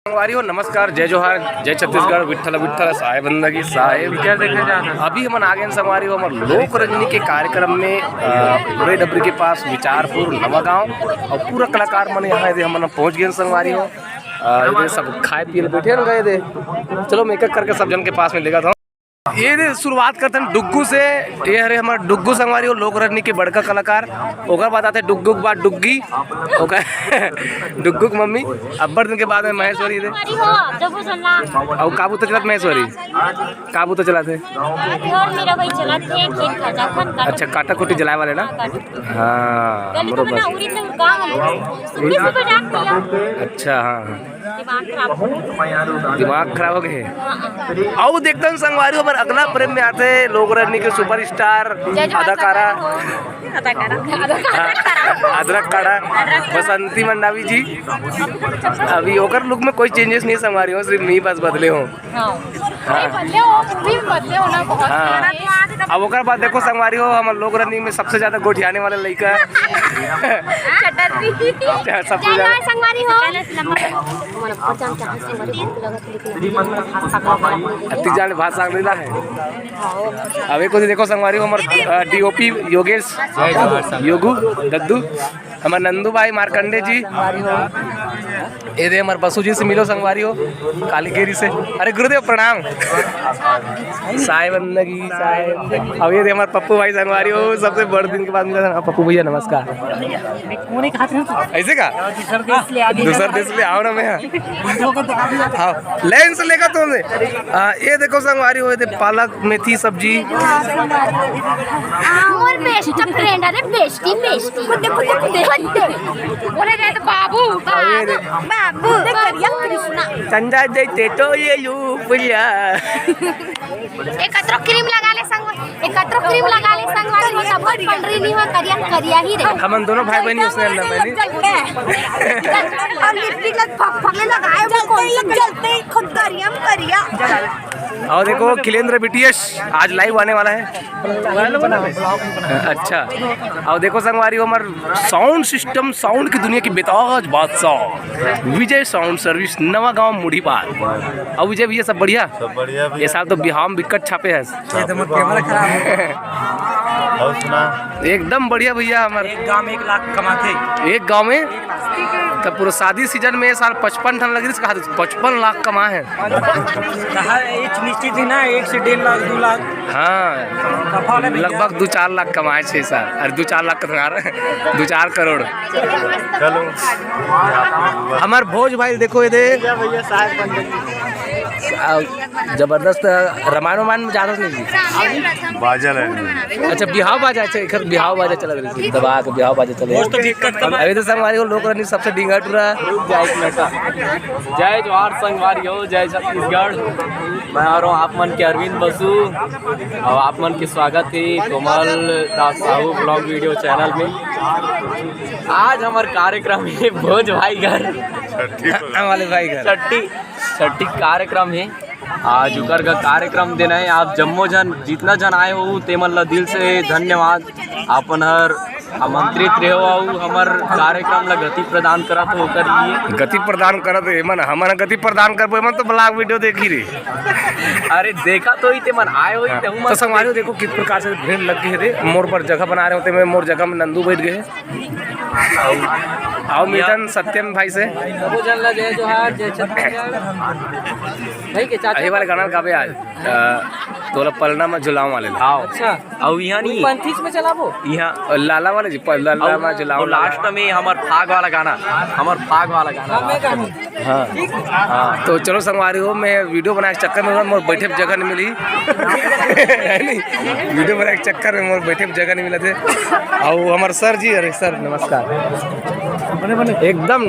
संगवारी हो नमस्कार, जय जोहार, जय छत्तीसगढ़, विठ्ठल विठ्ठल साहेब बंदगी साहेब। क्या देखे जाता अभी हम आगे संगवारी हो हमारे लोक रंजनी के कार्यक्रम में बुरे डबरी के पास विचारपुर नवा गाँव और पूरा कलाकार मन यहाँ हम पहुँच गए संगवारी हो। ये सब खाए पिए बैठे न गए थे। चलो मैं एक एक करके सब जन के पास में लेगा था। ये शुरुआत करते हैं डुग्गू से। ये हरे हमारे डुग्गू संगवारी हो लोक रंजनी के बड़का कलाकार। ओकर बाद आते डुग्गू के बाद डुग्गी डुग्गू की मम्मी। अब्बर दिन के बाद में महेश्वरी थे और काबू तो चलाते महेश्वरी काबू तो चलाते। अच्छा काटा कुटी जलाए वाले ना। हाँ बरोबर। अच्छा हाँ दिमाग खराब हो गए। आओ देखते हैं संगवारी हमारे अगला प्रेम में आते लोक रंजनी के सुपरस्टार अदाकारा अदरक काड़ा बसंती मंडावी जी। अभी ओकर लुक में कोई चेंजेस नहीं संगवारी हो, सिर्फ मी बस बदले हो। अब ओकर बाद देखो संगवारी हो हमारे लोक रंजनी में सबसे ज्यादा गोठियाने वाले लड़का सबसे ज्यादा जाने भाषा मिला है। अब एक देखो संगवारी हो हमारे डीओपी योगेश योगू दद्दू हमारे नंदू भाई मारकंडे जी। ये दे हमारे बसु जी से मिलो संगवारी हो कालीकेरी से। अरे गुरुदेव प्रणाम साहेब बंदगी साहेब। अब ये दे हमारे पप्पू भाई संगवारी हो सबसे बड़े दिन के बाद मिला था। पप्पू भैया नमस्कार। ऐसे का दूसरा देश ले आओ ना मैं हाँ लेंस लेगा तुमने। ये देखो संगवारी हो पालक मेथी सब्जी चंदा देते तो ये यू पुलिया एकत्र क्रीम लगा ले संग एकत्र क्रीम लगा ले संगवारी हो सब पंडरी नहीं हो करिया करिया ही रे। हम दोनों भाई बहनी उसने अंदर पहनी और लिपस्टिक लग फफले लगाए वो जलते खुद करिया और देखो खिलेंद्र बीटीएस आज लाइव आने वाला है। अच्छा और देखो संगवारी हो हमारे साउंड सिस्टम साउंड की दुनिया की बेताज बादशाह विजय साउंड सर्विस नवा गांव मुढ़ीपार। और विजय भैया सब बढ़िया ये साल तो बिहार में विकट छापे है एकदम बढ़िया भैया। हमारे एक गांव में 1 लाख कमाते एक गांव में तब पूरा शादी सीजन में साल 55 टन लगी 55 लाख कमा है। निश्चित ही ना 1 से 1.5 लाख 2 लाख हाँ लगभग 2-4 लाख कमाए 6 साल। अरे 2-4 लाख का 2-4 करोड़। चलो हमारे भोज भाई देखो ये जबरदस्त रामायण वामायण में ज्यादा नहीं बाजा है। अच्छा बिहाव बाजा अच्छा बिहाव बाजा चल रही थी दबा के बिहाव बाजा चले। अभी तो संगवारी हो लोक रंजनी सबसे डिंगा टूरा। जय जोहार संगवारी हो जय छत्तीसगढ़। मैं आ रहा हूँ आप मन के अरविंद बसु और आप मन के स्वागत है कोमल दास साहू ब्लॉग वीडियो चैनल में। आज हमारे कार्यक्रम है भोज भाई घर वाले भाई घर छठी कार्यक्रम है। आज उकर का कार्यक्रम देना है। आप जम्मो जन जितना जन आए हो तेमन ला दिल से धन्यवाद। अपन हर आमंत्रित रहे हो हमार कार्यक्रम ला गति प्रदान करत हो कर लिए गति प्रदान करत एमन हमन गति प्रदान करबो एमन तो ब्लॉग वीडियो देखी रे। अरे देखा तो ही तेमन आए हो तो संगवारी देखो किस प्रकार से भीड़ लग गई थे। मोर पर जगह बना रहे होते मैं मोर जगह में नंदू बैठ गए आओ मिलन सत्यम भाई से जय जोहार जय छत्तीसगढ़ भाई के चाचा वाले गाना गावे आज तोला पलना में झुलाओ वाले आओ। अच्छा और यहाँ नहीं पंथीस में चलाबो यहाँ लाला वाले जी लाला में झुलाओ लास्ट में हमार फाग वाला गाना हाँ हाँ। तो चलो संगवारी हो मैं वीडियो बनाए के चक्कर में मोर बैठे जगह नहीं मिली वीडियो बनाए के चक्कर में मोर बैठे जगह नहीं मिला थे। और हमारे सर जी अरे सर नमस्कार एकदम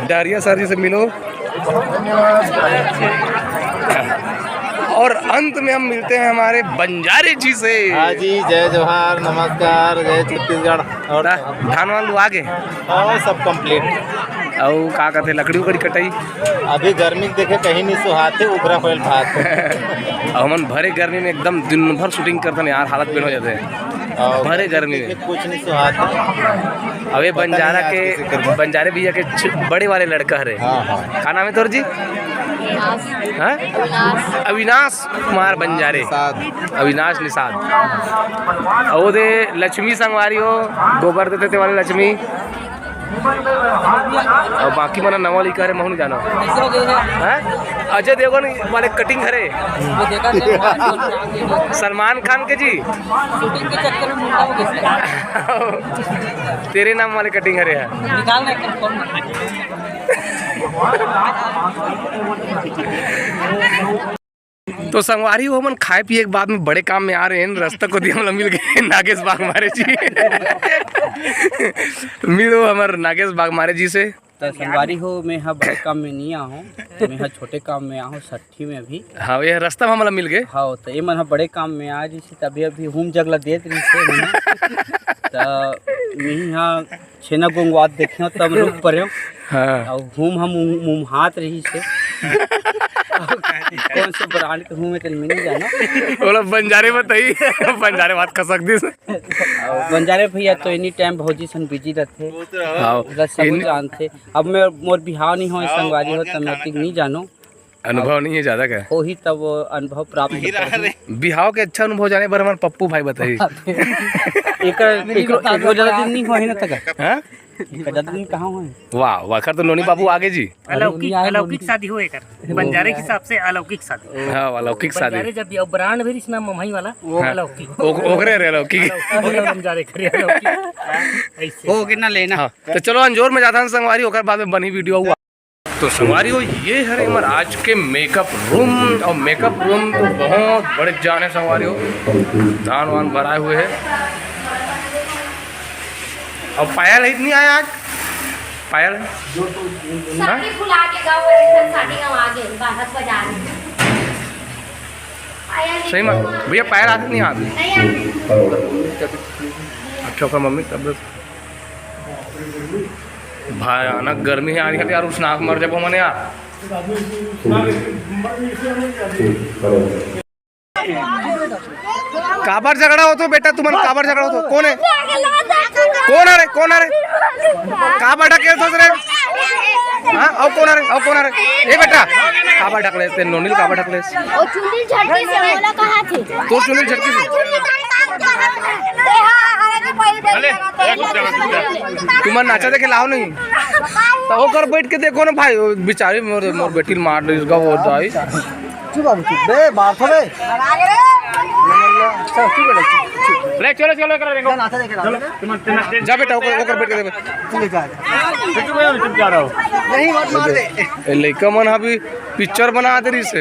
डारिया सर जी से मिलो। और अंत में हम मिलते हैं हमारे बंजारे जी से। हाँ जी जय जोहार नमस्कार जय छत्तीसगढ़। और धान वाल आगे और सब कंप्लीट और का कहते लकड़ी उकड़ी कटाई अभी गर्मी देखे कहीं नहीं सुहाते उभरा होल भात हमन भरे गर्मी में एकदम दिन भर शूटिंग करते हैं यार हालत बेन हो जाते हैं। भरे गर्मी में कुछ नहीं सुहाता। अब ये बंजारे भैया के बड़े वाले लड़का है। हाँ हाँ। का नाम है तोर जी? हाँ? अविनाश कुमार बंजारे, अविनाश निषाद। और वो दे लक्ष्मी संगवारी हो, गोबर देते थे वाले लक्ष्मी। और बाकी मना नवा लिखा है महू नहीं जाना। अजय देवगन वाले कटिंग करे, सलमान खान के जी तेरे नाम वाले कटिंग करे है। तो संगवारी हो मन खाए पिए के बाद में बड़े काम में आ रहे हैं। रास्ता को दिया हम मिल गए नागेश बाग मारे जी। मिलो हमारे नागेश बाग मारे जी से। तो संगवारी हो मैं यहाँ बड़े काम में नहीं आ हूँ, मैं यहाँ छोटे काम में आ हूँ, साठी में भी। हाँ ये रास्ता में हमारा मिल गए। हाँ तो ये मन बड़े काम में आ जैसे तभी अभी हम जगला देत रही से तो मैं यहाँ छेना गोंगवात देखे तब रुक पड़े। हाँ और हम हाथ रही से कौन से ब्रांड के हूँ मैं तो नहीं जाना। बोला बंजारे बताइए, बंजारे बात खसक दी। बंजारे भैया तो एनी टाइम भौजी सन बिजी रहते, सब जानते। अब मैं मोर बिहाव नहीं हो संगवारी हो तो मैं नहीं जानो, अनुभव नहीं है ज्यादा क्या हो ही तब अनुभव प्राप्त होता है। बिहाव के अच्छा अनुभव जाने पर हमारे पप्पू भाई बताइए। एक ज्यादा दिन नहीं हुआ है ना तक। हाँ? ज्यादा दिन कहाँ हुए? वाह वाखर तो नोनी बाबू आगे जी। अलौकिक शादी हो एकर बंजारे के हिसाब से अलौकिक शादी। हाँ अलौकिक शादी। बंजारे जब ये ब्रांड भेरी ना मम्मी वाला वो अलौकिक ओकरे रे अलौकिक बंजारे करे अलौकिक ऐसे हो ना लेना। हाँ तो चलो अंजोर में जाता है संगवारी होकर बाद में बनी वीडियो हुआ। तो संगवारी हो ये है हमारे आज के मेकअप रूम। और मेकअप रूम तो बहुत बड़े जाने संगवारी हो, धान वान भराए हुए है। और पायल है इतनी आया आज पायल साड़ी फुला के गाँव में साड़ी गाँव आगे बाहर बाजार में सही में भैया पायल आती नहीं आती। नहीं अच्छा का मम्मी तब भयानक गर्मी है आज यार। उस नाक मर जब मैंने यार काबर झगड़ा हो तो बेटा तुम काबर झगड़ा हो तो कौन है कौन है काबर ढके सोच रहे। हाँ और कौन है ए बेटा काबर ढक ले नोनील काबर ढक ले और चुन्नी झटके से बोला कहाँ थे तो चुन्नी झटके से तुम्हारा नाचा देखे लाओ नहीं तो वो कर बैठ के देखो ना भाई बेचारी मोर बेटी मार इसका वो दाई बे बात बे ले चलो जा बेटा ओकर बैठ के नहीं मत मार दे। लड़का मन अभी पिक्चर बना दे रही से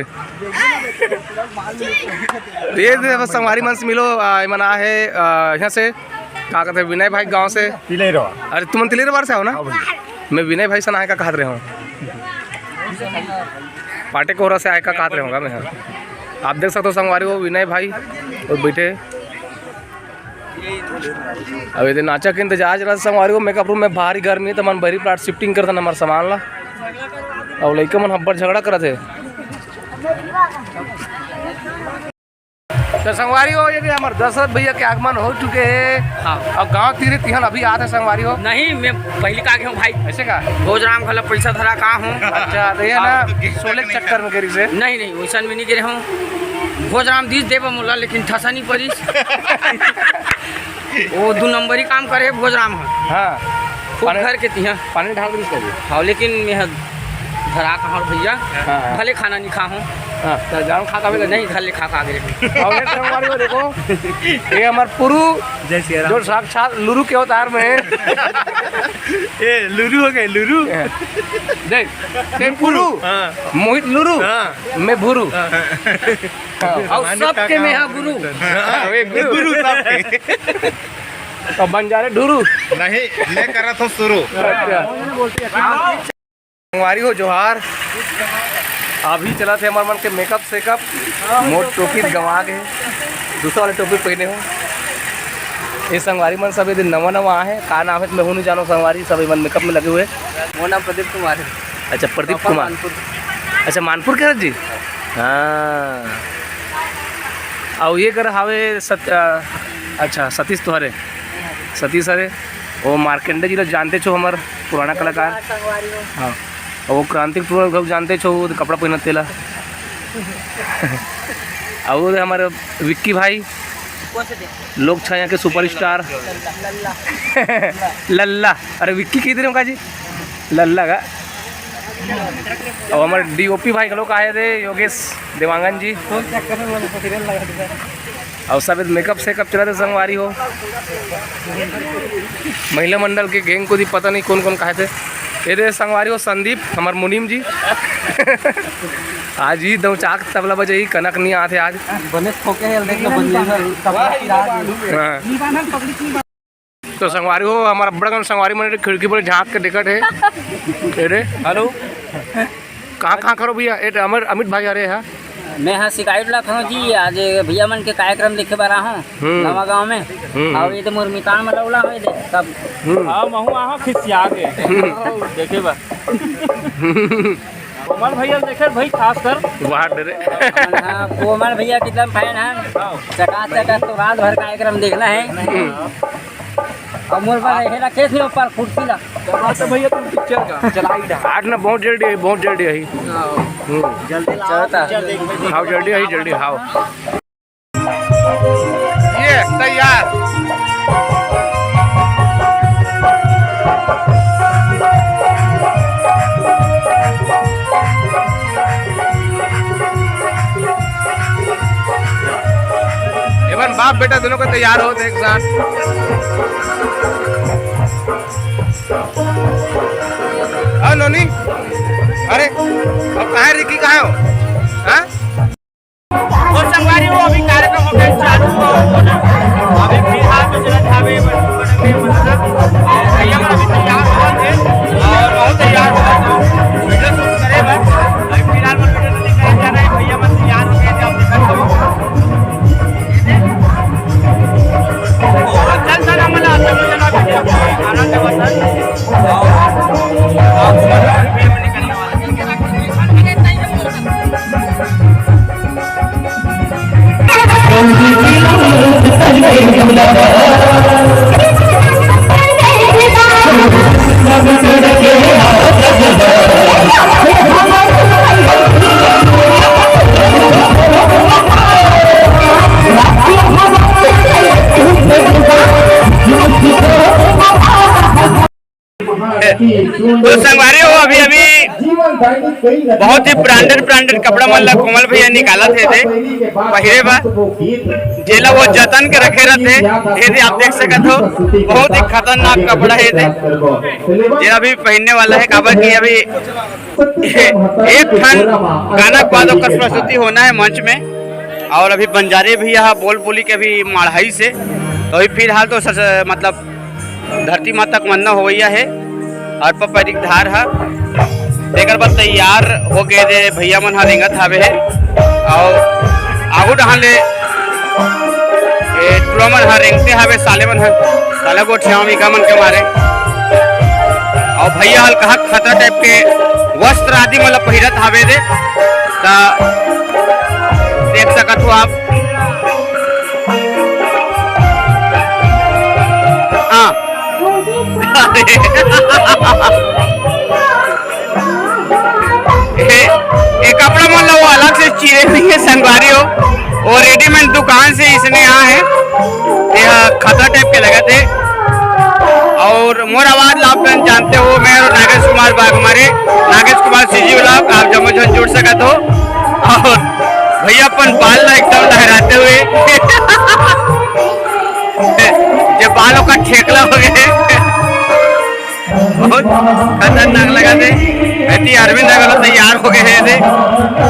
ये संगवारी मन से मिलो मना है यहाँ से क्या कहते हैं विनय भाई गांव से तिलेरो। अरे तुम तिलेरवार से आओ ना। मैं विनय भाई से आए का कहत रहे हूँ पाटे कोहरा से आए का कहत रहे होगा मैं। आप देख सकते हो संगवारी हो विनय भाई और बैठे अब इधर नाचा के इंतजार रहा संगवारी हो। मेकअप रूम में भारी गर्मी है तो मन बहरी प्लाट शिफ्टिंग करता ना हमारा सामान ला और लड़के मन हब्बर झगड़ा कर थे। तो संगवारी हो यदि हमारे दशरथ भैया के आगमन हो चुके हैं। हाँ और गाँव तीरे तिहन अभी आते संगवारी हो नहीं मैं पहले का हूँ भाई ऐसे का भोजराम खला पैसा धरा का हूँ। अच्छा तो ये ना सोले के चक्कर में गिरी से नहीं वैसा में नहीं गिरे हूँ। भोजराम दीस देव मोला लेकिन ठसा नहीं पड़ी। वो 2 नंबरी काम करे भोजराम है। हाँ खूब घर के तिहा पानी ढाल दी हाँ लेकिन मैं धरा कहाँ भैया भले खाना नहीं खा हूँ। तो जान खा का नहीं खाली खा गए। संगवारी हो देखो ये हमारे पुरु जो साक्षात लुरु के अवतार में ए लुरु हो गए लुरु। देख पुरु मोहित लुरु मैं भुरु और सबके में है गुरु गुरु सबके और बंजारे ढुरु नहीं ले करा तो शुरू। संगवारी हो जोहार। अभी चला थे हमारे मन के मेकअप सेकअप मोट टोपी गंवा गए दूसरा वाले टोपी पहने हो। ये संगवारी मन सब दिन नवा आए का नाम है मैं हूँ नहीं जानो। संगवारी सब मन मेकअप में लगे हुए। वो नाम प्रदीप कुमार है। अच्छा प्रदीप कुमार अच्छा मानपुर के जी। हाँ और ये कर हावे अच्छा सतीश तो हरे सतीश हरे वो मार्केंडे जी लोग जानते छो हमार पुराना कलाकार हाँ और वो क्रांतिक लोग जानते छो वो कपड़ा पहनत तेला और वो हमारे विक्की भाई लोक छाया के सुपरस्टार लल्ला अरे विक्की किधर का जी लल्ला का और हमारे डीओपी भाई के लोग आए थे योगेश देवांगन जी और सब मेकअप सेकअप चला थे संगवारी हो महिला मंडल के गैंग को भी पता नहीं कौन कौन कहे थे ये थे संगवारी हो संदीप हमारे मुनीम जी आज ही दौचाक तबला बजे ही कनक नहीं आते आज तो संगवारी हो हमारा बड़ा संगवारी मंडल खिड़की पर झाँक के टिकट है रे हेलो कहाँ करो भैया अमर अमित भाई आ रहे हैं मैं यहाँ शिकायत ला हूँ जी आज भैया मन के कार्यक्रम देखे बा रहा हूँ नवा गाँव में और ये तो मुरमितान में लौला हुए थे तब खिसिया के देखे बा कोमल भैया देखे भाई खास कर बाहर डरे कोमल भैया कितना फैन है चका तो रात भर कार्यक्रम देखना है और मोर पर रहेला केस नहीं ऊपर कुर्सी ला तो भैया तुम पिक्चर का चलाई आज ना बहुत जल्दी आई जल्दी चलता हाउ जल्दी हाउ ये तैयार एवन बाप बेटा दोनों को तैयार हो एक साथ नोनी अरे अब कहाँ रिकी कहाँ हो हाँ वो संगवारी हो अभी कार्यक्रम हो गया चालू हो अभी फिलहाल में चला था वे भैया अभी तैयार हो थे और बहुत तैयार हो वीडियो शूट करेगा अभी फिलहाल में वीडियो नहीं कर जा रहा है भैया मन तैयार हो गए जब देखा चल चल हमला चला वीडियो खाना के बस तो संगवारी हो अभी बहुत ही ब्रांडेड कपड़ा मतलब कोमल भैया निकाला थे पहले बा जेला वो जतन के रखे रहते ये आप देख सकते हो बहुत ही खतरनाक कपड़ा है ये अभी पहनने वाला है काबर की अभी एक ठन गाना के बाद प्रस्तुति होना है मंच में और अभी बंजारे भी यहाँ बोल बोली के अभी माढ़ाई से तो अभी फिलहाल तो मतलब धरती माता को वंदना होइया है और पपरिक धार है देकर बाद तैयार हो गए थे भैया मन रेंगत हावे है और आगू डहान ले टूरा मन रेंगते हावे साले मन साला को ठियामिका मन के मारे और भैया हल कहा खतरा टाइप के वस्त्र आदि मतलब पहिरत हावे दे देख सकत हो आप हाँ ये कपड़ा मतलब वो अलग से चीरे नहीं है संगवारी हो और रेडीमेड दुकान से इसने यहाँ है यह खतरा टाइप के लगे थे और मोर आवाज आप जानते हो मैं और नागेश कुमार बाग हमारे नागेश कुमार सीजी ब्लॉग आप जम्मू झन जुड़ सकते हो और भैया अपन बाल ना एकदम लहराते हुए जब बालों का ठेकला हो गए बहुत खतरनाक लगा थे ऐसी अरविंद अगर तैयार हो गए थे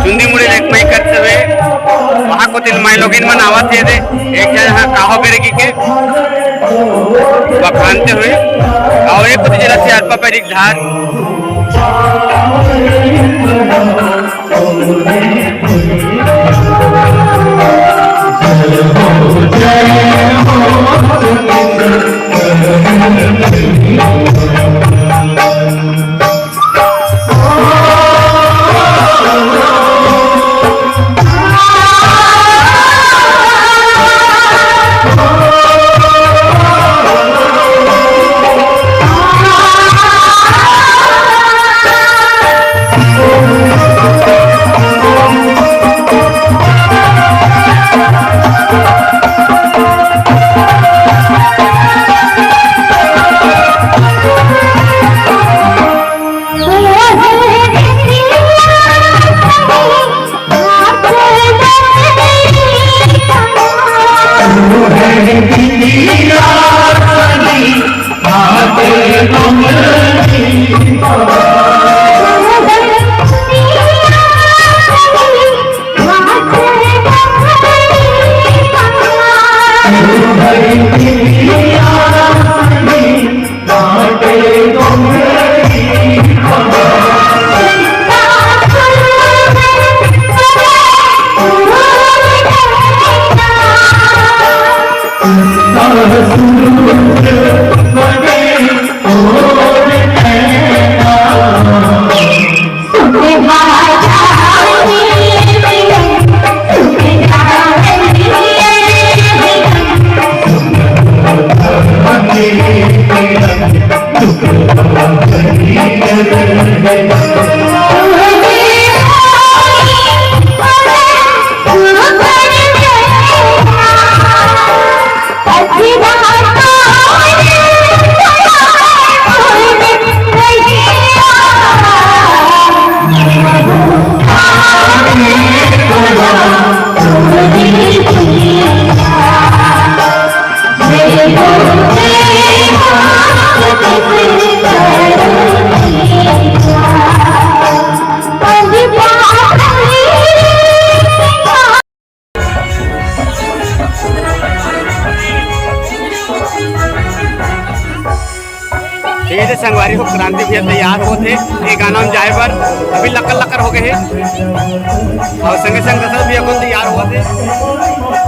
चुंदी मुड़ी लेकमई करते हुए वहाँ को तिलमाई लोग इन मनावा थे एक जगह काहो करेगी के बखानते हुए और एक कुछ जरा से अल्पा पैरिक धार ये जो संगवारी हो क्रांति भैया तैयार हो थे ये गाना में जाए पर अभी लक्कर लक्कर हो गए हैं और संगे संग दशरथ भैया को तैयार हुआ थे।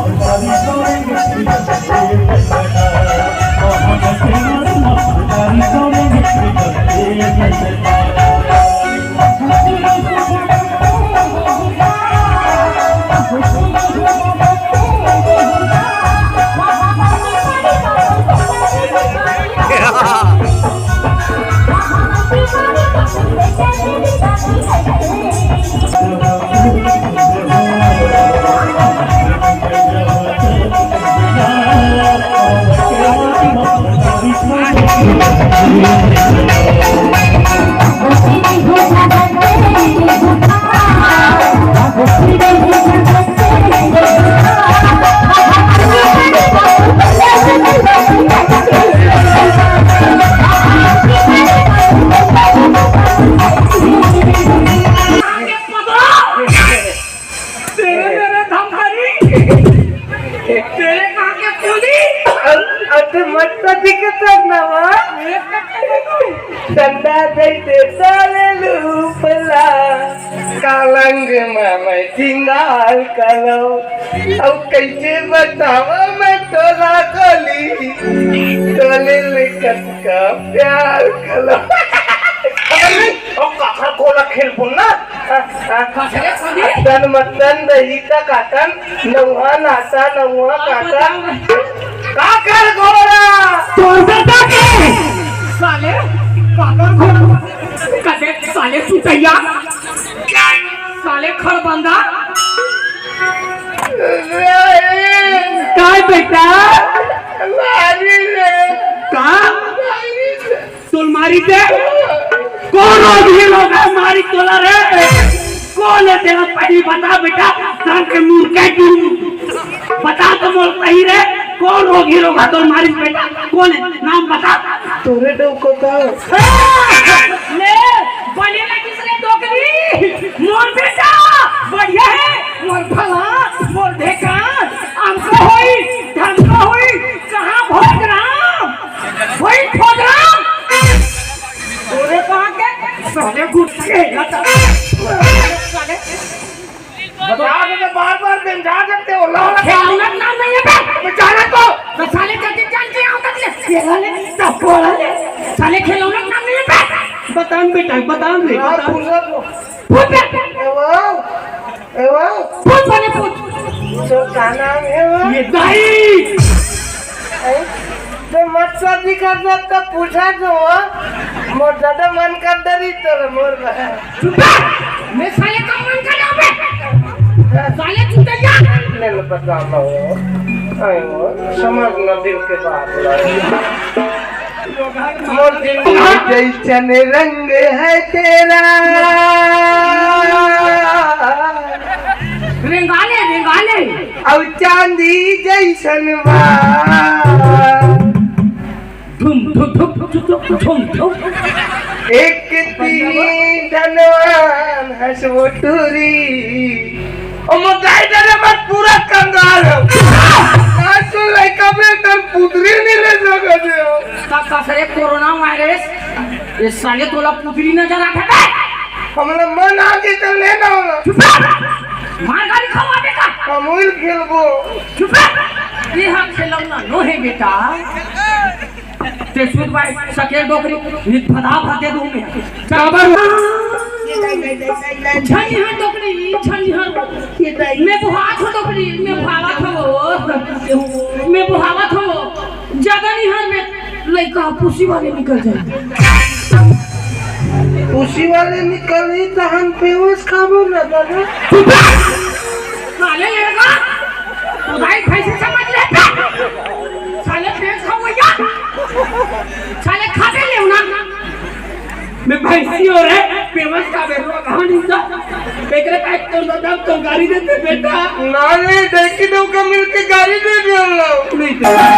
कालंग में मैं tinggal kalau au कैसे बतावा मैं तोला कोली तोले लेकर का प्यार कलो ओ काका कोला खेल पुन्ना तन मतन दही का काटन नौहा नासा नौहा काका काकर घोड़ा तोड़ देता के साले काकर घोड़ा कदे साले सुतैया साले खड़बंदा काय बेटा का मारी दे कौन होगी लोग मारी तोला रे कौन है तेरा पहली बता बेटा सांप के मुर्गा की बता तो बोल सही रे कौन होगी लोग तो मारी बेटा कौन है नाम बता तोरे डो को ले बने ना किसने डोकरी मोर बेटा बढ़िया है मोर भला मोर देखा हमको होई धनको होई कहां भोग राम होई भोग राम तोरे कहां के साले गुस्से साले बता दे बार-बार समझा सकते हो ला खेलना नाम नहीं है बेचारा तो साले जल्दी जानते आओ तक ले ये वाले सब बोला ले साले खिलौना नाम नहीं है बता बेटा बता दे पूछ एवा पूछ बने पूछ तो क्या नाम है वो ये दाई तो मत शादी करना तो पूछा जो मोर ज्यादा मन कर दरी तो मोर मैं साले का मन कर रहा हूं साले चुतिया ले लो बता लो आयो समझ न दिल के बात मोर जिंदगी जैसन रंग है तेरा रेंगाले और चांदी जैसन धुम धुम धुम धुम धुम एक तीन धनवान हंसो टूरी ओ मोटाई दे मत पूरा कंगाल आज तो लड़का में तन पुतरी नहीं ले सकते हो का सरे कोरोना वायरस ये साले तोला पुतरी नजर आ गया हमला मन आगे तो लेना होला मार गाड़ी खवा बेटा हमूल खेलबो चुप ये हम खेलौना नो है बेटा ते सुन भाई सके डोकरी नित फदा फते दो में काबर छनी हां डोकरी छनी हां मैं बुहात हो डोकरी मैं बुहावत हो मैं बुहावत हो जगनी हां में लइका पुसी वाले निकल जाए उसी वाले निकली तो हम पेवस खाबो ना दादा साले लेगा उदाई कैसे समझ लेता साले पेट खाओ या साले खाते ले ना मैं भैंसी हो रे फेमस का बेरो कहानी सा बेकरे पैक तो दादा तो गाड़ी देते बेटा नानी देखी तो का मिलके गाड़ी दे दिया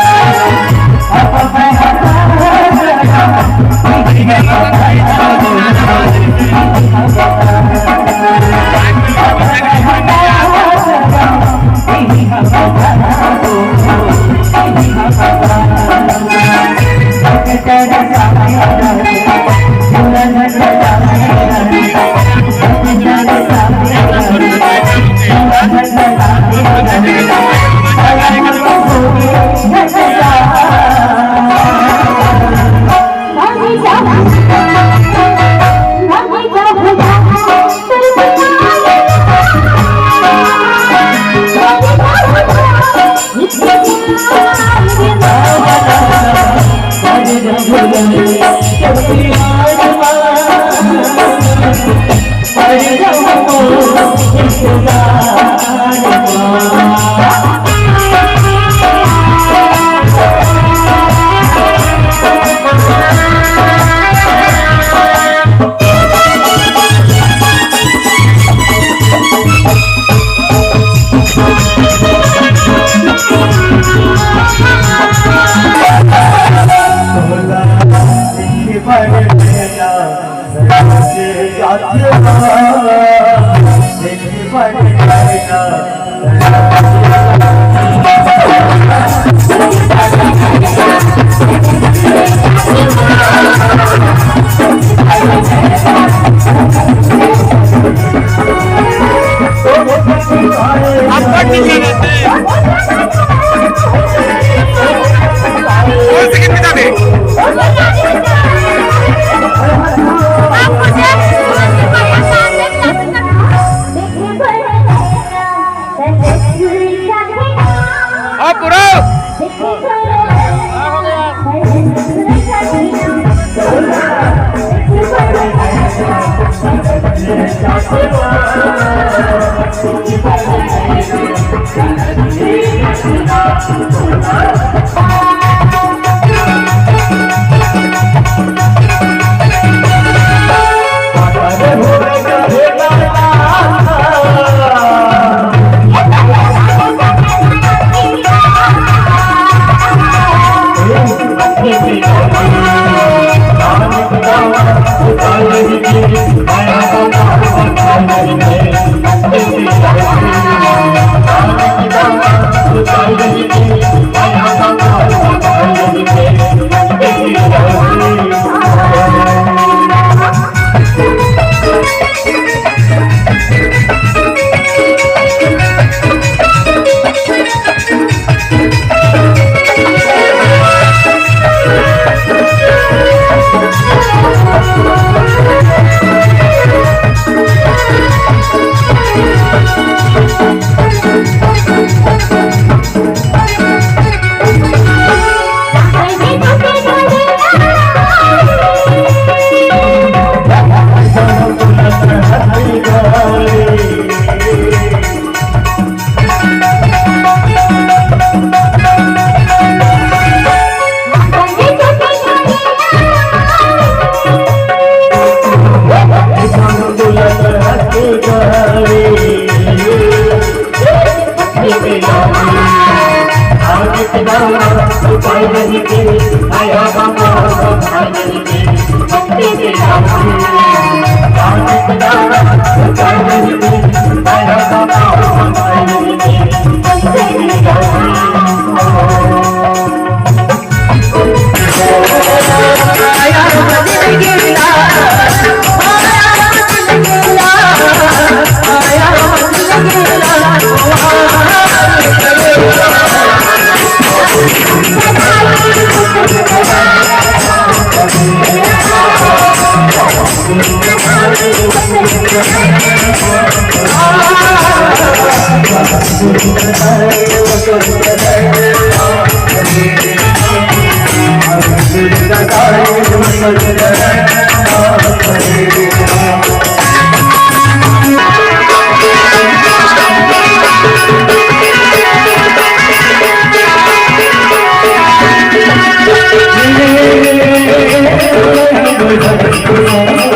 Thank you.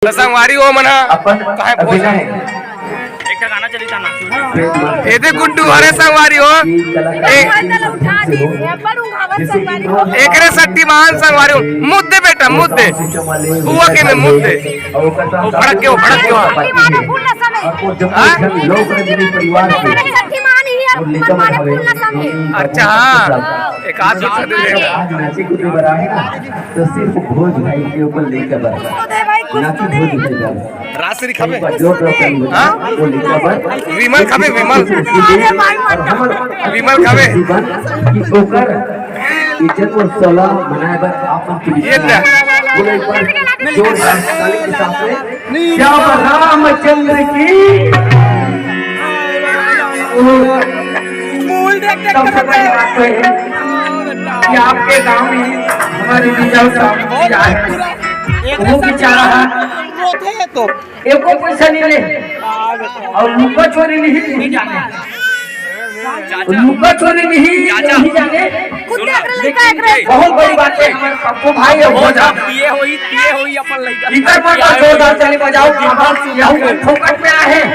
तो संगवारी हो मना अपन काहे बोल अभिनय एक गाना चली था ना ए दे गुड्डू अरे संगवारी हो उठा दी पर उंगावत संगवारी हो एकरे सट्टी महान संगवारी हो मुद्दे बेटा मुद्दे हुआ के में मुद्दे वो भड़क के माने फूल न समय लोग रजनी परिवार से सच्ची मान ही है माने फूल न समय अच्छा हाँ एक आध आज नाची कुछ बड़ा है ना तो सिर्फ भोज भाई के ऊपर लेकर बड़ा दे भाई कुछ नाची भोज उठेगा रासरी खबे जो हाँ? वो लेकर बड़ा विमल खबे विमल विमल खबे कि ओकर इज्जत और सलाह मनाए बर आपन की ये क्या बोले पर जोर ताली के साथ में श्याम रामचंद्र की सबसे बड़ी बात है कि आपके गांव में हमारे विजय साहब वो बेचारा है एको पैसा नहीं ले और लुका चोरी नहीं जाने लुका चोरी नहीं जाने बहुत बड़ी बात है आपको भाई हो जा ये होई अपन लइका इधर पर जोरदार ताली बजाओ यह फोकट में आए हैं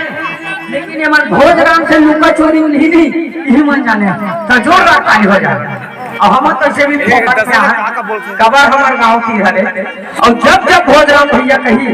लेकिन हमारे भोज राम से लुका चोरी नहीं यही मन जाने तो जोरदार ताली हो जाए और हम तो से भी फोकट में आए कबर हमारे गांव की हरे और जब जब भोज राम भैया कही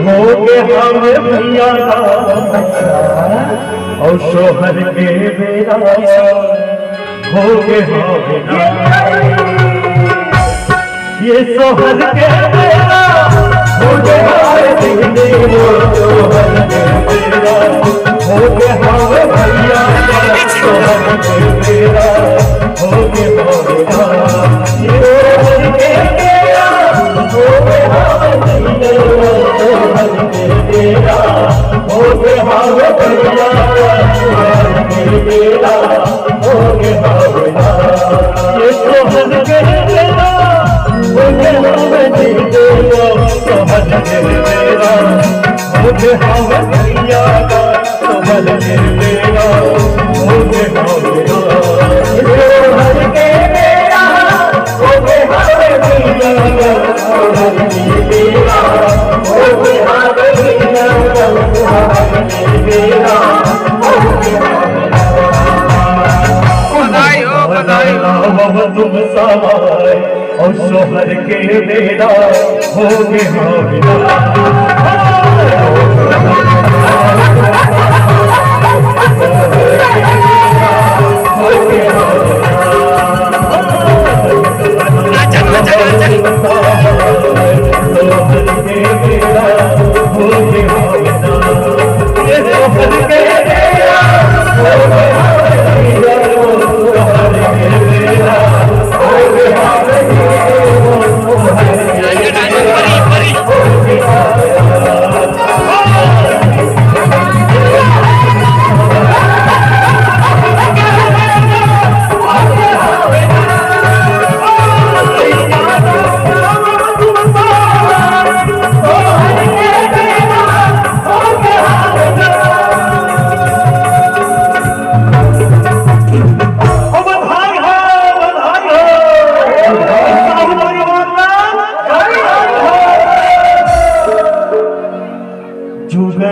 होगे हम भैया और शोहर के बेरा होगे ये शोहर के बेरा होगे शोहर के बेरा होगे हम भैया शोहर के बेरा होगे ये शोहर के बेरा होगे हम भैया होगे हम भैया शोहर के बेरा होगे ये शोहर के बेरा होगे हम भैया शोहर के बेरा होगे हम भैया शोहर के बेरा होगे हम शोहर के बेरा होगे हम भैया शोहर के बेरा होगे हम भैया शोहर के बेरा बधाई हो तुम सवाए और शोहर भर के मेरा हो गया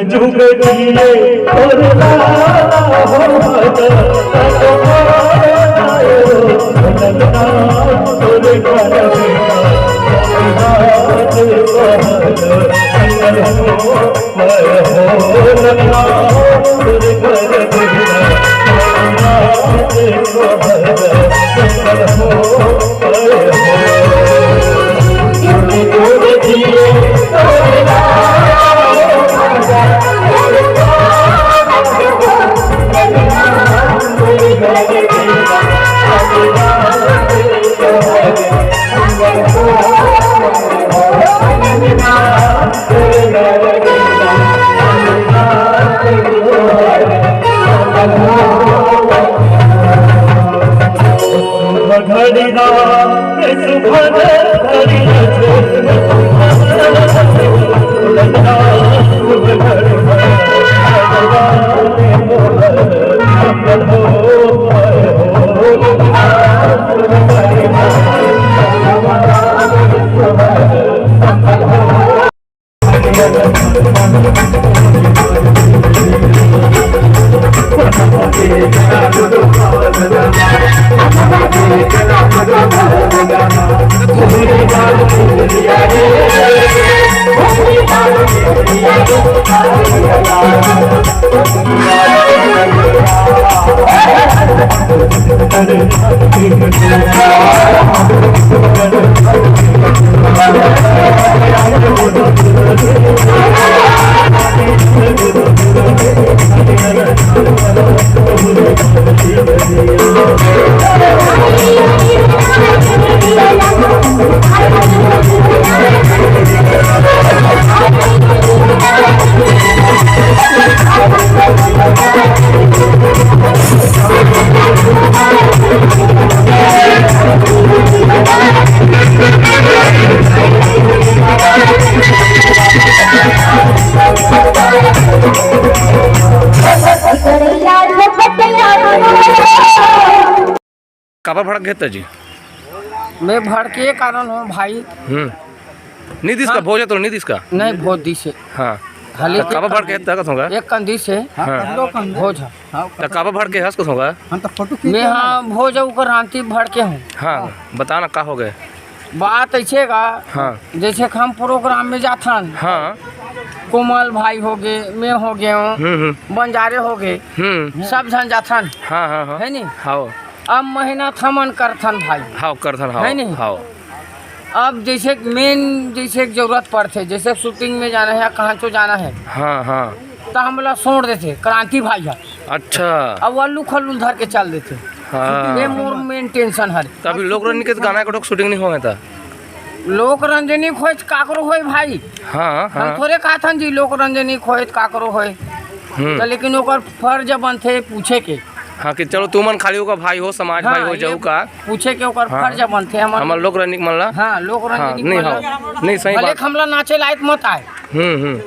जुग जिए और लाला हो काबर भड़क घेता जी मैं भड़के कारण हूँ भाई। नीतीश का भोज है तो नीतीश का नहीं भोज दी से हाँ खाली काबर भड़के तक होगा एक कंदी से भोज है तो काबर भड़के हंस को होगा मैं हाँ भोज उकर रांति भड़के हूँ। हाँ बताना का हो गए बात ऐसे का हाँ जैसे हम प्रोग्राम में जाथन हाँ कोमल भाई हो गए मैं हो गए हूँ बंजारे हो गए सब जन जाथन हाँ हाँ हाँ है नी हाँ अब महीना थमन करथन भाई हाँ करथन हाँ है नहीं? हाँ अब जैसे मेन जैसे जरूरत पड़ते जैसे शूटिंग में जाना है या कहाँ तो जाना है हाँ हाँ तो हम लोग छोड़ देते क्रांति भाई है अच्छा अब अल्लू खल्लू धर के चल देते हाँ ये मोर मेन टेंशन है। तभी लोग रंजनी के गाना का शूटिंग नहीं होगा था लोक रंजनी खोज काकरो होय भाई हाँ हाँ हम थोड़े कहथन जी लोक रंजनी खोज काकरो होय तो लेकिन ओकर फर्ज बनथे पूछे के हाँ कि चलो तुमन खाली होगा भाई हो समाज हाँ, भाई हो जाऊ का पूछे के ओकर फर्ज बनथे हमर लोक रंजनी मनला हाँ लोक रंजनी नहीं हाँ नहीं सही भले बात हमला नाचे लायक मत आए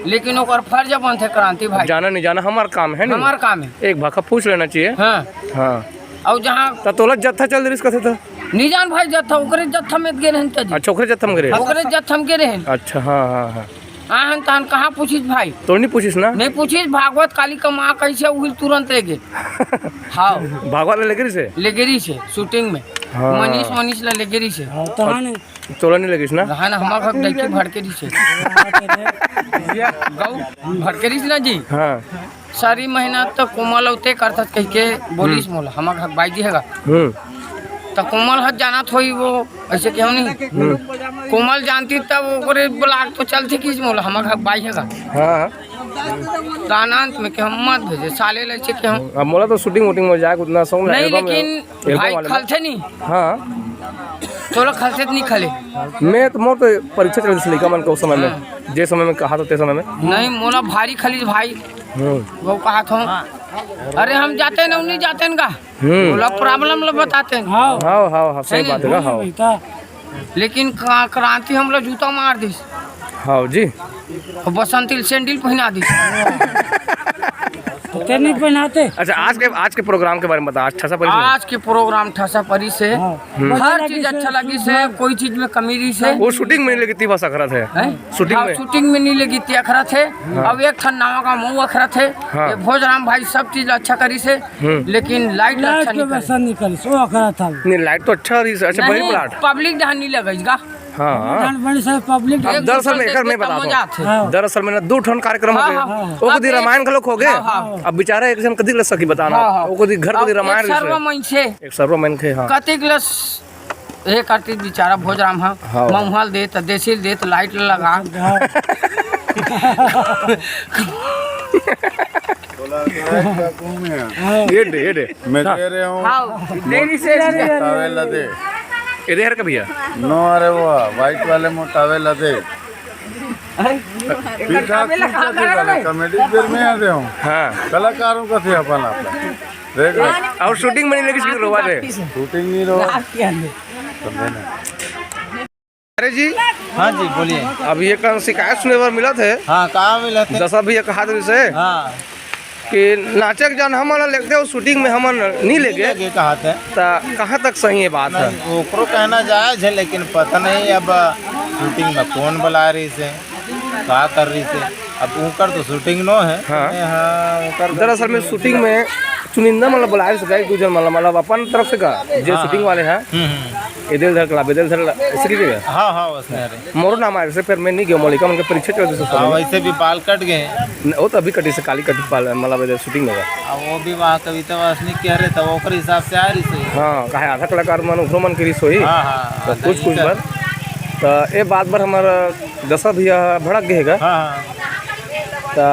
लेकिन ओकर फर्ज बनथे क्रांति भाई जाना नहीं जाना हमार काम है हमार काम है एक भाखा पूछ लेना चाहिए हाँ हाँ और जहाँ तोला जत्था चल रिस कथे तो नहीं जान भाई जत्था ओकरे जत्था में गे रहन तजी अच्छा ओकरे जत्था में गे ओकरे जत्था में गे रहन अच्छा हाँ हाँ हाँ आहन तहन कहाँ पूछिस भाई तो नहीं पूछिस ना नहीं पूछिस भागवत काली का माँ कैसे उहिल तुरंत ले गे हाँ भागवा ले लेगरी से लेगेरी से शूटिंग में हाँ। मनीष ला लेगेरी से तोला नहीं लगिस ना रहा ना हमारा घर लड़की भड़केरी से गौ भड़केरी ना जी हाँ सारी महीना तक कोमल होते करता कह के बोलिस मोला हमारा घर बाई जी हैगा तो कोमल हट जाना थोड़ी वो ऐसे क्यों नहीं कोमल जानती तब ओकरे ब्लाक तो चलती किस मोला हमारा घर बाई हैगा हाँ दानांत में क्यों मत भेजे साले लगे क्यों अब मोला तो शूटिंग वूटिंग में जाए उतना सॉन्ग नहीं लेकिन भाई खलते नहीं हाँ थोड़ा खलते नहीं खले मैं तो मोर तो परीक्षा चल रही लड़का मन को उस समय में जे समय में कहा तो ते समय में नहीं मोला भारी खली भाई वो कहा था अरे हम जाते हैं ना नहीं जाते हैं का बोला प्रॉब्लम लोग बताते हैं हाँ हाँ हाँ सही बात है हाँ लेकिन क्रांति हम लोग जूता मार दी हाँ जी बसंती सैंडल पहना दी नहीं पहनाते। अच्छा आज के प्रोग्राम के बारे में बता आज के प्रोग्राम ठसा परी से हर चीज अच्छा लगी से कोई चीज में कमी रही से वो शूटिंग में नहीं लगी थी बस अखरा थे शूटिंग में नहीं लगी थी अखरा थे अब एक ठन नावा का मुँह अखरा थे भोजराम भाई सब चीज अच्छा करी से लेकिन लाइट अच्छा नहीं करी सो अखरा था नहीं लाइट तो अच्छा रही से अच्छा बड़ी प्लाट पब्लिक ध्यान नहीं लगेगा हाँ पब्लिक दरअसल में मैं बताता हूँ दरअसल में 2 ठन कार्यक्रम हो गए वो कदी रामायण खलोक हो गए अब बेचारा एक जन कदी लग सकी बताना वो कदी घर कदी रामायण एक सर्वमन के हाँ कतिक लस ए करती बेचारा भोजराम हां मंगल दे त देसिल दे त लाइट लगा ये मैं कह रहा हूँ हां देरी से टावेल दे इधर का भैया नो अरे वो वाइट वाले मो टावेल दे कॉमेडी देर में आते हूँ हाँ कलाकारों का थे अपन देख और शूटिंग में नहीं लगी रोवा थे शूटिंग नहीं रहा अरे जी हां जी बोलिए अब ये कौन शिकायत सुनने पर मिला थे हां कहां मिला थे दशा भैया कहा से हां कि नाचक जन हमारा लेते हो शूटिंग में हम नहीं ले गए कहाँ तक सही है बात है ओकरो कहना जायज है लेकिन पता नहीं अब शूटिंग में कौन बुला रही से क्या कर रही से अब ऊकर तो शूटिंग नो है हाँ दरअसल में शूटिंग में चुनिंदा मतलब बुलाए से गए मतलब अपन तरफ से का जो शूटिंग वाले हैं इधर उधर क्लब इधर उधर ऐसे की जगह हाँ हाँ उसमें मोरो नाम आए से फिर मैं नहीं गया मौलिका उनके परीक्षा चलते से वैसे भी बाल कट गए वो तो अभी कटी से काली कटी पाल मतलब इधर शूटिंग में वो भी वहाँ कविता वासनी कह रहे तो ओकर हिसाब से आ रही से हाँ कहे आधा कलाकार मन उभरो मन करी सोई तो कुछ बार तो ये बात पर हमारा दशा भैया भड़क गएगा तो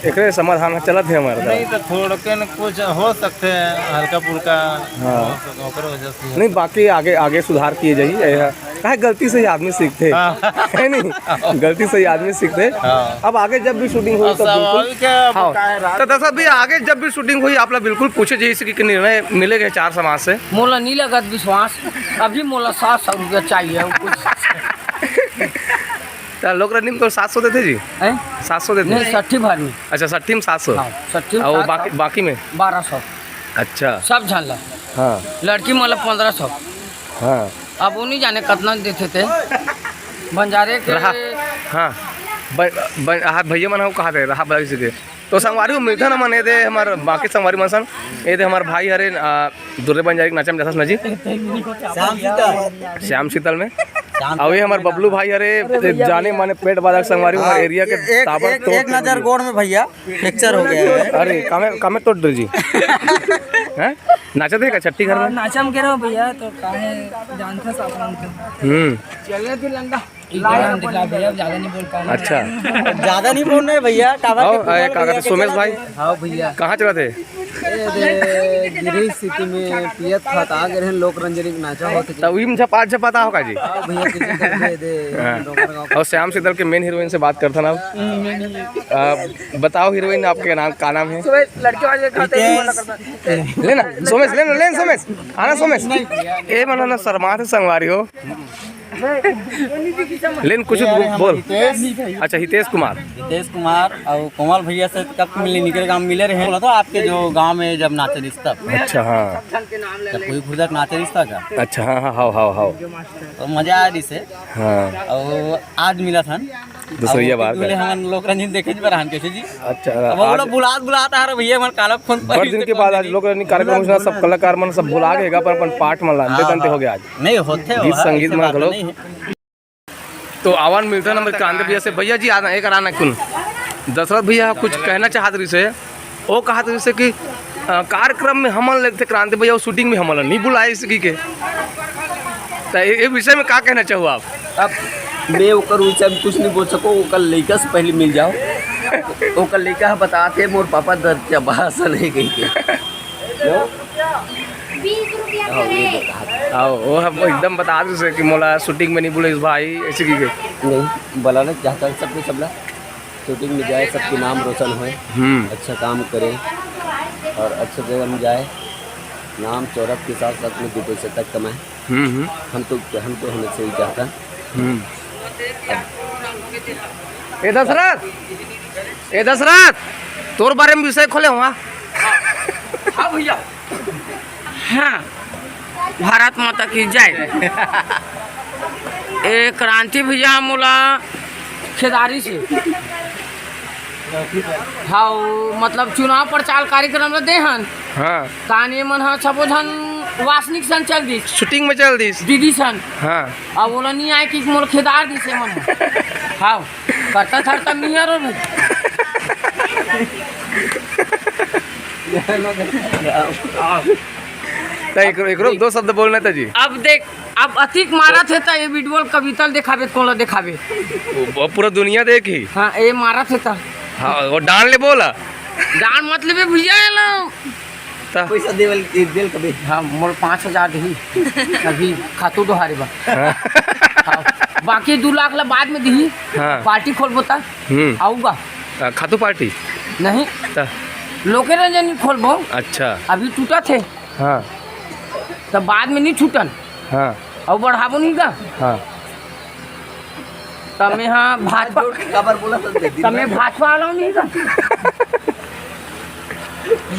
एक समाधान चलत है हमारे नहीं तो थोड़ा के कुछ हो सकते हैं हल्का फुल्का नहीं बाकी आगे आगे सुधार किए जाइए कहे गलती से ही आदमी सीखते है नहीं गलती से ही आदमी सीखते अब आगे जब भी शूटिंग हुई तो बिल्कुल तो दशा भी आगे जब भी शूटिंग हुई आप लोग बिल्कुल पूछे जैसे कि निर्णय मिलेगा 4 समाज से मोला नहीं लगा विश्वास अभी मोला 700 रुपया चाहिए कुछ लोक रनिंग तो 700 देते जी 700 देते नहीं 60 भर में अच्छा 60 में 700 और बाकी में 1200 अच्छा सब झल्ला हाँ लड़की मतलब 1500 हाँ अब वो नहीं जाने कितना देते थे बंजारे के हाँ भैया मन कहा थे रहा बड़ा के तो संगवारी को मिलता ना मन ये दे हमारे बाकी संगवारी मन सन ये दे हमारे भाई हरे दुर्रे बंजारी नाचा में जैसा जी श्याम शीतल में अब ये हमारे बबलू भाई अरे जाने माने पेट बाधक संगवारी हमारे एरिया के ताबड़ तो एक नजर गोड़ में भैया फ्रैक्चर हो गया है अरे कामे तोड़ दो जी हैं नाचा थे का छट्टी घर में नाचा में कह रहा हूं भैया तो काहे जानता साफान चले थे लंगा दिखला भैया ज्यादा नहीं बोल पा अच्छा ज्यादा नहीं बोल रहे भैया काका सोमेश भाई हाँ भैया कहाँ चला थे गिरी स्थिति में पियत खाता गए लोक रंजनी नाचा होता तो वही मुझे झपाता होगा जी भैया और श्याम शीतल के मेन हीरोइन से बात करता ना बताओ हीरोइन आपके नाम का नाम है लेना सोमेश लेना सोमेश आना सोमेश ए मना ना शर्मा थे संगवारी हो लेन कुछ बोल अच्छा हितेश कुमार और कोमल भैया से कब निकल गाँव मिले रहे बोला तो आपके जो गांव में जब नाचे रिश्ता अच्छा हाँ जब कोई खुद नाचे रिश्ता का अच्छा हाँ हाँ हाँ हाँ तो मजा आ रही से हाँ और आज मिला था दूसरी बार हम लोग रंजन देखे जी बरहान कैसे जी अच्छा बुलाता है भैया हमारे काला फोन बड़ दिन के बाद आज लोग कार्यक्रम सब कलाकार मन सब बुला गएगा पर अपन पाठ में लाते हो गया आज नहीं होते गीत संगीत में तो आवाज मिलता ना क्रांति भैया से, भैया जी आना एक आना कुन दशरथ भैया कुछ कहना चाहत रही से, वो कहा रही से कि कार्यक्रम में हमन लगते क्रांति भैया शूटिंग में हमन नहीं बुलाए इसकी के, तो ये विषय में क्या कहना चाहूँ आप? अब मैं ओकर विषय में कुछ नहीं बोल सको, ओकर लड़का से पहले मिल जाओ, ओकर लड़का बताते मोर पापा दर्द भाषा नहीं गई के आओ वो हम एकदम बता दो से कि मोला शूटिंग में नहीं बोले इस भाई ऐसे की गई नहीं बुलाना चाहता है सबको, सबला शूटिंग में जाए, सबके नाम रोशन होए, अच्छा काम करे और अच्छे जगह में जाए, नाम चौरभ के साथ साथ में 2 पैसे तक कमाए। हम तो हमेशा ही चाहता। ए दशरथ तोर बारे में विषय खोले हुआ। हाँ भैया, हाँ भारत माता की जय। ए क्रांति भैया मोला खेदारी से हाँ मतलब चुनाव प्रचार कार्यक्रम में देहन, हाँ ताने मन हाँ सबो धन वासनिक सन चल दी शूटिंग में चल दी दीदी सन, हाँ अब बोला नहीं आए कि मोल खेदार दी से मन हाँ करता था तब नहीं यार तो एक 2 शब्द बोलना था जी। अब देख, अब अतिक मारा थे तो ये वीडियो कविता दिखावे कौन दिखावे वो पूरा दुनिया देखी। हाँ ये मारा थे तो हाँ वो डाल ले बोला डाल मतलब भैया ना पैसा देवल देल कभी हाँ मोल 5000 दी अभी खातू दोहारे बा हाँ, बाकी 2 लाख ला बाद में दी। हाँ। पार्टी खोल बोता आऊगा खातू पार्टी नहीं लोके रंजन खोलबो। अच्छा अभी टूटा थे हाँ तब बाद में नहीं छूटन हाँ और बढ़ाबो नहीं का हाँ तब में हाँ भाजपा खबर बोला तब में भाजपा वाला नहीं का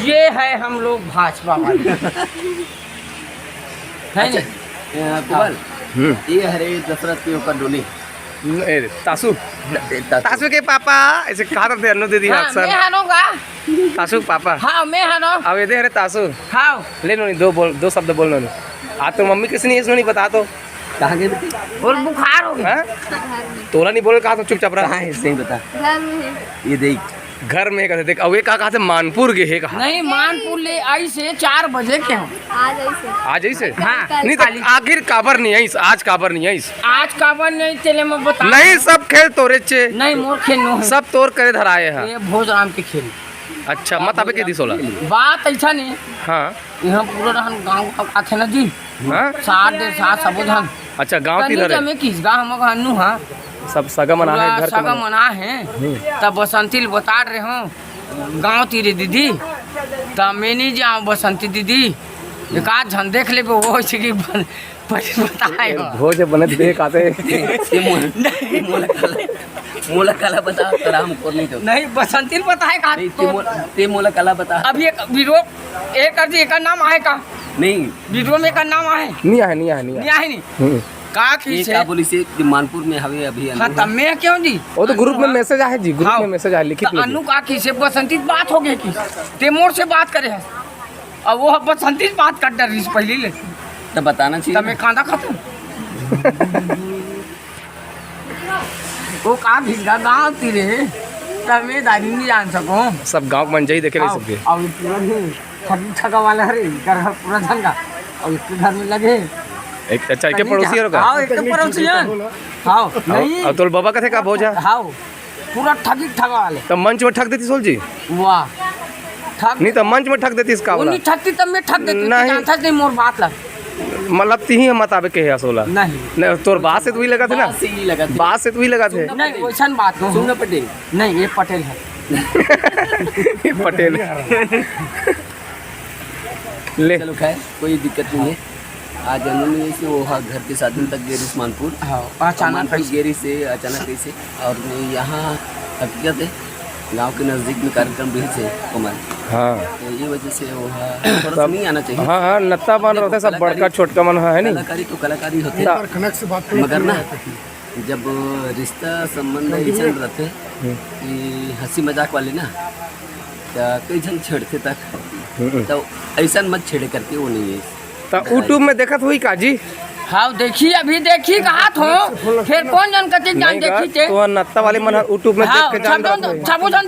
ये है हम लोग भाजपा वाले है नहीं कुमार ये हरे दशरथ के ऊपर डोली तासु तासु के पापा ऐसे कहा थे अन्नू दीदी हाँ, अक्सर मैं हानोगा तासु पापा हाँ मैं हानो अब ये दे हरे तासु हाँ ले नो नहीं 2 शब्द बोल नो आज तो मम्मी किसी नहीं नहीं बता तो कहाँ गए बेटी और बुखार हो गया तोला नहीं बोल कहा तो चुपचाप रहा है सही बता ये देख घर में कहते देख अब ये कहा से मानपुर के है कहा नहीं मानपुर ले आई से 4 बजे के हम आज ऐसे हाँ नहीं तो आखिर काबर नहीं आई आज काबर नहीं आई आज काबर नहीं चले मैं बता नहीं सब खेल तोरे चे नहीं मोर खेल नो है सब तोर करे धराए हैं ये भोजराम के खेल अच्छा मत आवे के दी सोला बात ऐसा नहीं हाँ यहाँ पूरा रहन गाँव आथे ना जी हाँ 7 सबो धन अच्छा गाँव की धरे में किस गाँव हम अन्नू हाँ सब सगा मना है घर सगा मना है तब बसंती बता रहे हो गाँव तीरे दीदी तब मैं नहीं जाऊँ बसंती दीदी एक आध झन देख ले वो ऐसे की बताए भोज बने देख आते मोला काला बता तर हमको नहीं तो नहीं बसंती बताए का ते मोला काला बता अभी एक वीडियो एक कर दी एक नाम आए का नहीं वीडियो में का नाम आए नहीं आए नहीं का की का बोली से मानपुर में हवे अभी हाँ तब मैं क्यों जी वो तो ग्रुप में मैसेज आए जी ग्रुप में मैसेज आए लिखित में अनु का की से बसंती बात हो गई की तेमोर से बात करे है अब वो बसंती बात कर डर रही पहले ले तब बताना चाहिए तब मैं कांदा खत्म वो का भिगा गाँव तीरे तब मैं दादी नहीं जान सको सब गाँव मन जाई देखे नहीं सकते और पूरा ठगी ठगा वाला है घर पूरा धंधा और इसके घर में लगे एक अच्छा एक पड़ोसी है हाँ एक पड़ोसी है हाँ नहीं और तोल बाबा कथे का भोज है हाँ पूरा ठगी ठगा वाले तब मंच में ठग देती सोल जी वाह ठग नहीं तो मंच में ठग देती इसका नहीं ठगती तब मैं ठग देती नहीं। जानता नहीं मोर बात लग मतलब ती ही मत आवे के है सोला नहीं तोर बात से तू ही लगा थे ना बात से तू ही लगा थे नहीं वैसा बात नहीं सुनना पटेल नहीं ये पटेल है ये पटेल ले चलो खैर कोई दिक्कत नहीं है आज उन्होंने से वो घर के साधन तक गेरी मानपुर हाँ अचानक गेरी से अचानक कैसे और यहाँ हकीकत है गांव के नज़दीक में कार्यक्रम भी से कमल हाँ तो ये वजह से वो थोड़ा नहीं आना चाहिए हाँ हाँ नत्ता बन रहता है सब बड़का छोटका मन है नहीं कलाकारी तो कलाकारी होती है मगर ना जब रिश्ता संबंध ऐसा रहते कि हंसी मजाक वाले ना कई जन छेड़ते तक तो ऐसा मत छेड़े करके वो नहीं है तो यूट्यूब में देखत हुई का जी हाँ देखी अभी देखी कहा थो फिर कौन जन कति जान देखी थे तो नत्ता वाले मन यूट्यूब में देख के जान रहा है सब जन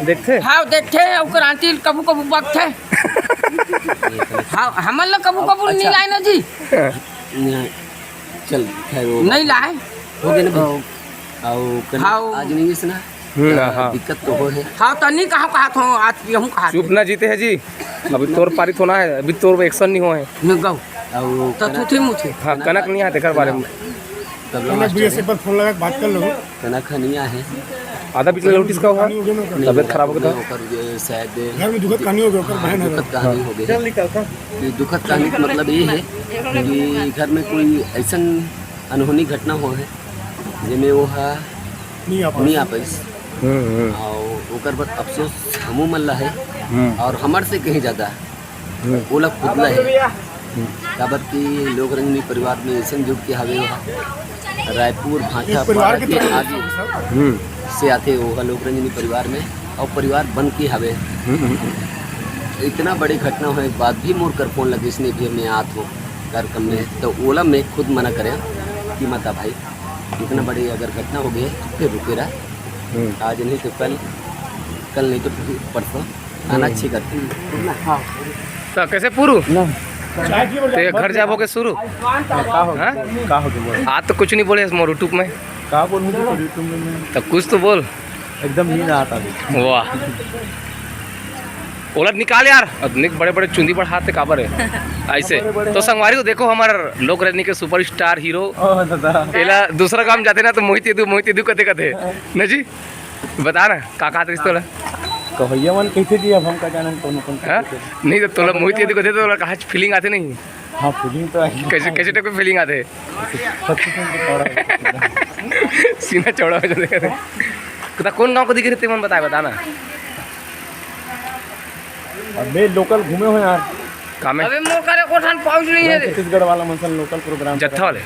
देखते हाँ देखते ओकर आंटी कबू कबू बकते हाँ हमन ला कबू कबू नहीं लाए ना जी चल खैर वो नहीं लाए हो गए ना हाँ आज नहीं इसना हाँ दिक्कत तो हो है हाँ तनी कहा थो आज भी हम कहा चुप ना जीते है जी अभी तोर पारित होना है अभी तोर एक्शन नहीं हुआ है गौ तो तू थे मुझे हाँ कनक नहीं आते कर बारे में पर फोन लगा बात कर लो कनक नहीं है आधा पिछले नोटिस का हुआ तबियत खराब हो गया था शायद घर में दुखद कहानी हो गया दुखद कहानी हो गई ये दुखद कहानी का मतलब ये है कि घर में कोई ऐसा अनहोनी घटना हो है जिसमें वो है नहीं आ पाइस और ओकर पर अफसोस हमू मल्ला है और हमार से कहीं ज़्यादा वो लोग खुदला है काबर की लोक रंजनी परिवार में ऐसा जुट के हवे रायपुर भाटा के आगे से आते वो लोक रंजनी परिवार में और परिवार बन के हवे इतना बड़ी घटना होने के बाद भी मोर कर फोन लगे इसने भी हमें आत हो कार्यक्रम में तो ओला में खुद मना करें कि माता भाई इतना बड़ी अगर घटना हो गई तो फिर रुके रहा आज नहीं तो कल नहीं तो परसों आना अच्छी करते तो कैसे पूरू ते घर जाबो के शुरू आज तो कुछ नहीं बोले मोर यूट्यूब में का बोल यूट्यूब में तो कुछ तो बोल एकदम नींद आता है वाह ओलट निकाल यार अदनिक बड़े बड़े चुंदी पर हाथ से काबर है ऐसे तो संगवारी को देखो हमारे लोक रजनी के सुपरस्टार हीरो एला दूसरा काम जाते ना तो मोहित यदु कते कते न जी बता ना का रिश्ता तो भैया मन कैसे दिया अब हम का जाने कौन नहीं तो तोला मोहित यदि कते तो कहा फीलिंग आते नहीं हाँ फीलिंग तो कैसे कैसे टाइप की फीलिंग आते सीना चौड़ा हो जाते तो कौन गांव को दिख रहे थे मन बता ना मैं लोकल घूमे हो यार काम है अबे मोर करे कोठान पहुंच नहीं है छत्तीसगढ़ वाला मनसन लोकल प्रोग्राम जत्था वाले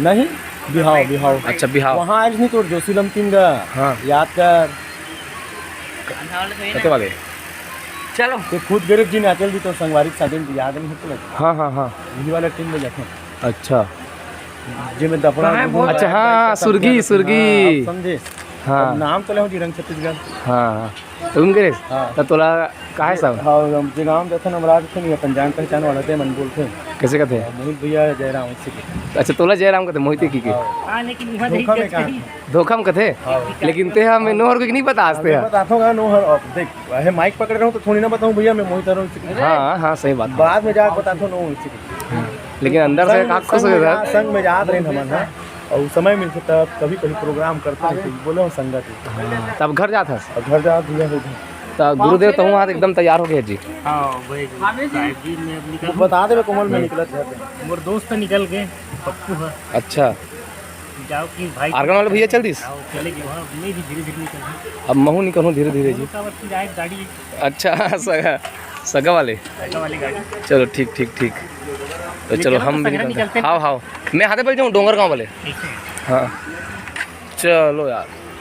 नहीं बिहाव अच्छा बिहाव वहाँ आज नहीं तो जोशीलम किंग हाँ याद कर कते वाले चलो तो खुद गरीब जी ने अकेल दी तो संगवारी साधन याद नहीं होता हाँ हाँ हाँ यही वाला टीम में जाते अच्छा जे में दफड़ा अच्छा हाँ सुर्गी समझे हाँ नाम तो ले रंग छत्तीसगढ़ हाँ तुम करे तो तोला काहे सब हाँ जे गाँव जैसे नमराज थे नहीं अपन जान पहचान वाला थे मन बोलते कैसे कहते मोहित भैया जयराम अच्छा तोला जयराम कहते मोहित की धोखा में कहते लेकिन ते हमें नोहर को नहीं बता आस्ते बताऊंगा नोहर देख है माइक पकड़ रहा हूँ तो थोड़ी ना बताऊँ भैया मैं मोहित हाँ हाँ सही बात बाद में जाकर बताता हूँ नो लेकिन अंदर से खुश हो गया संग में याद रहे हमारा और समय मिलता तब कभी कभी प्रोग्राम करते हैं बोले हो संगत तब घर जाता घर जा भैया हो तो गुरुदेव तो वहाँ एकदम तैयार हो गए जी बता दे कोमल में निकला था मोर दोस्त निकल गए पप्पू है अच्छा जाओ कि भाई आर्गन वाले भैया चल दिस चले गए वहाँ मैं भी धीरे धीरे निकल अब महू निकलूँ धीरे धीरे जी गाड़ी अच्छा सगा वाले गाड़ी चलो ठीक ठीक ठीक तो चलो हम भी निकलते हाँ मैं हाथे पर जाऊँ डोंगर गाँव वाले हाँ चलो यार